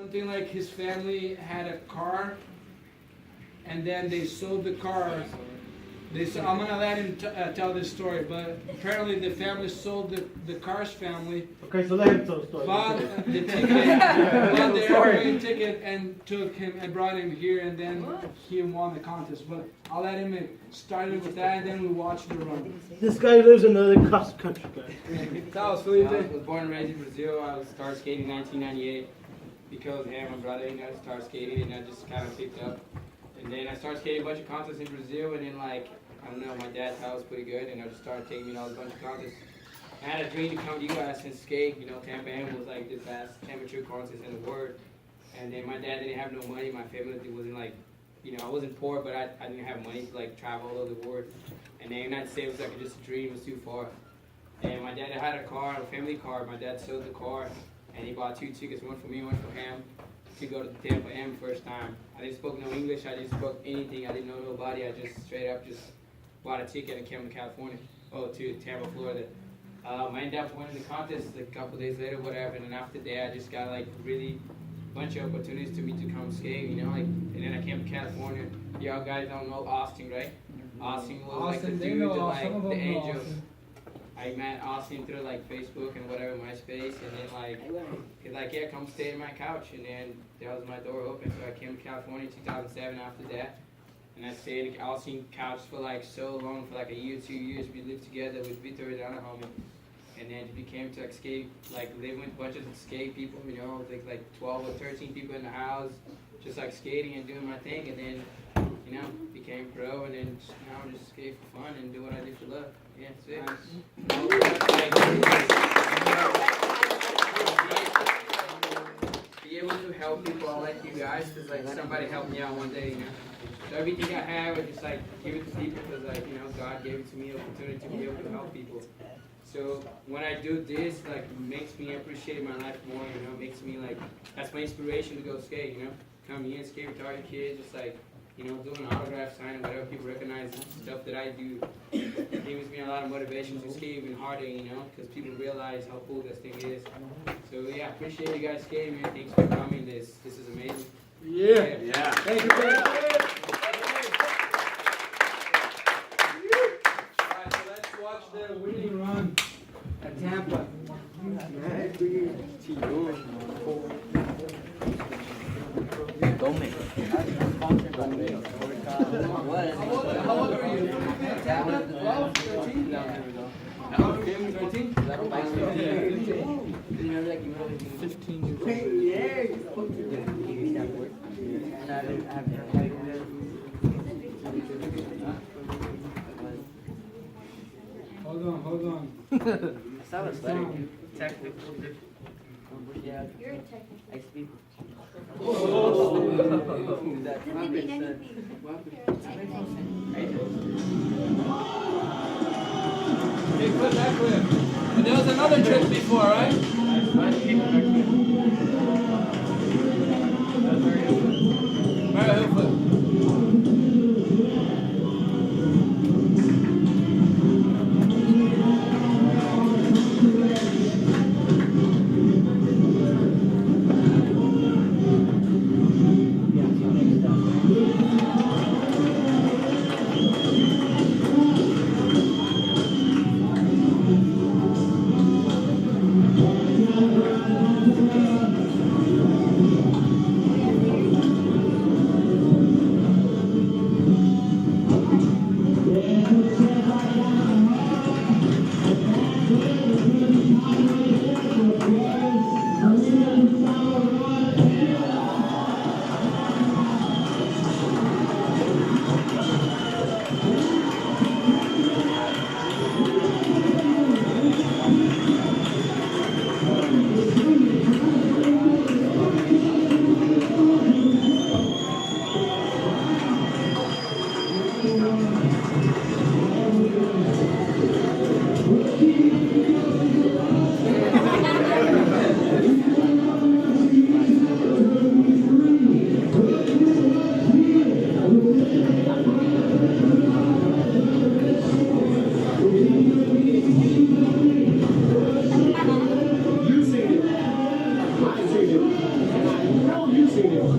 Something like his family had a car, and then they sold the car. I'm gonna let him tell this story, but apparently the family sold the car's family. Okay, so let him tell the story. Bought the ticket, bought the airplane ticket, and took him and brought him here, and then he won the contest. But I'll let him start it with that, and then we watch the run. This guy lives in another country, guys. Tell us, Felipe. I was born and raised in Brazil. I started skating in 1998 because I had my brother, you know, started skating, and I just kind of picked up. And then I started skating a bunch of contests in Brazil, and then like, I don't know, my dad's house was pretty good, and I just started taking me to a bunch of contests. I had a dream to come to U.S. and skate. You know, Tampa Am was like the best amateur contest in the world. And then my dad didn't have no money. My family wasn't like, you know, I wasn't poor, but I didn't have money to like travel all over the world. And the United States was like just a dream. It was too far. And my dad had a car, a family car. My dad sold the car, and he bought 2 tickets, one for me, one for him, to go to the Tampa Am first time. I didn't speak no English. I didn't spoke anything. I didn't know nobody. I just straight up just bought a ticket and came to California, to Tampa, Florida. I ended up winning the contest a couple days later, whatever, and then after that, I just got like really bunch of opportunities to me to come skate, you know, like, and then I came to California. Y'all guys don't know Austin, right? Austin was like the dude, like the angel. I met Austin through like Facebook and whatever, MySpace, and then like, he's like, yeah, come stay in my couch, and then that was my door open, so I came to California in 2007 after that. And I stayed in Austin couch for like so long, for like a year, 2 years. We lived together with Victor and other homie. And then it became to like skate, like living with bunches of skate people, you know, like 12 or 13 people in the house, just like skating and doing my thing. And then, you know, became pro, and then now just skate for fun and do what I do for love. Yeah, that's it. Be able to help people like you guys, because like somebody helped me out one day, you know. So everything I have, I just like give it to people because like, you know, God gave it to me, opportunity to be able to help people. So when I do this, like, it makes me appreciate my life more, you know, makes me like, that's my inspiration to go skate, you know. Come here and skate with all your kids, just like, you know, doing autograph signing, whatever, people recognize the stuff that I do. It gives me a lot of motivation to skate even harder, you know, because people realize how cool this thing is. So yeah, appreciate you guys skating, man. Thanks for coming. This is amazing. Yeah. Thank you, man. Alright, so let's watch the winning run at Tampa. How old are you? 12, 13? 13? 15 years old. Hold on. I saw it better. Technical. You're a technical. I speak. Big flip, that flip. And there was another trick before, right? Right, heel flip.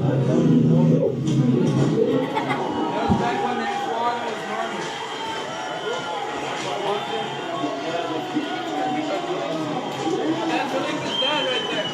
That was back when the F1 was normal. That's Felipe's dad right there.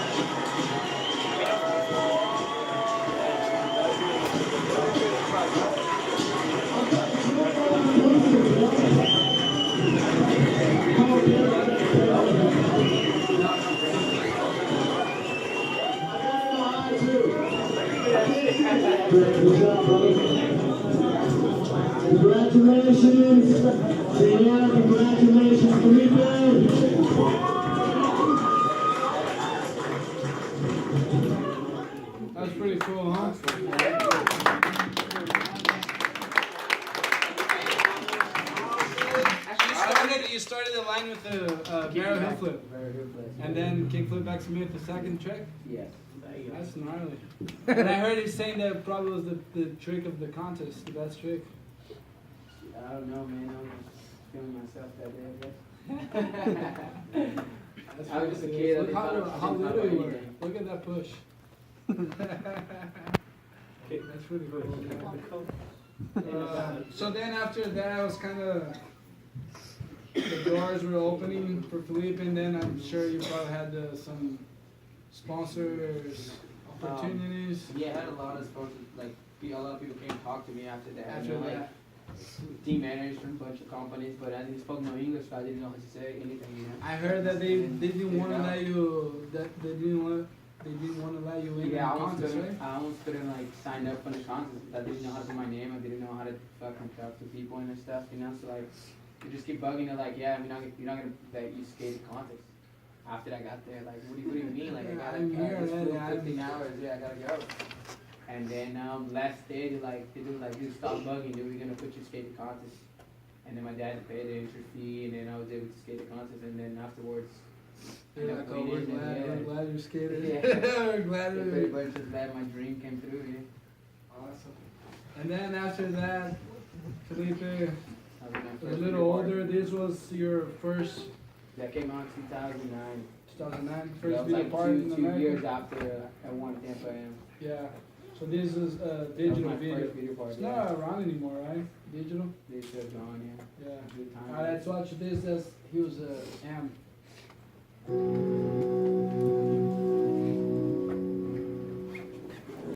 Congratulations, Sienna, congratulations, Felipe. That was pretty cool, huh? You started the line with the barrel hip flip, and then kickflip back Smith, the second trick. Yes. That's gnarly. And I heard he's saying that probably was the trick of the contest, the best trick. I don't know, man. I was just feeling myself that day, I guess. That's I was just a pretty kid. cool. Look I how didn't know little you were. anything. Look at that push. That's pretty cool. So then after that, I was kind of, the doors were opening for Felipe, and then I'm sure you probably had some sponsors, opportunities. Yeah, I had a lot of sponsors, like, a lot of people came talk to me after that. After you know, that. like, team managers from a bunch of companies, but I didn't spoke no English, so I didn't know how to say anything, you know. I heard that they didn't want to let you, they didn't want to let you in Yeah, the contest, right? I almost couldn't like sign up for the contest. I didn't know how to do my name. I didn't know how to fucking talk to people and stuff, you know. So like, you just keep bugging it, like, yeah, you're not gonna let you skate the contest. After I got there, like, what do you mean? Like, I gotta I'm here just already, flew 15 hours. Yeah, I gotta go. And then last day, dude, stop bugging, dude. We're gonna put you skate the contest. And then my dad paid the entry fee, and then I was able to skate the contest. And then afterwards, You're like, oh, we're glad you skated. Yeah. We're glad yeah, you pretty much just glad my dream came through. Yeah. Awesome. And then after that, Felipe, That was my a first little video part. older. This was your first That came out in 2009. 2009 That first was video like part in two America. years after I won Tampa Am. Yeah. So this is That was digital my video. first video part. It's Yeah. not around anymore, right? Digital. They should have gone, yeah. Yeah. Good time. Alright, let's watch this as he was Am.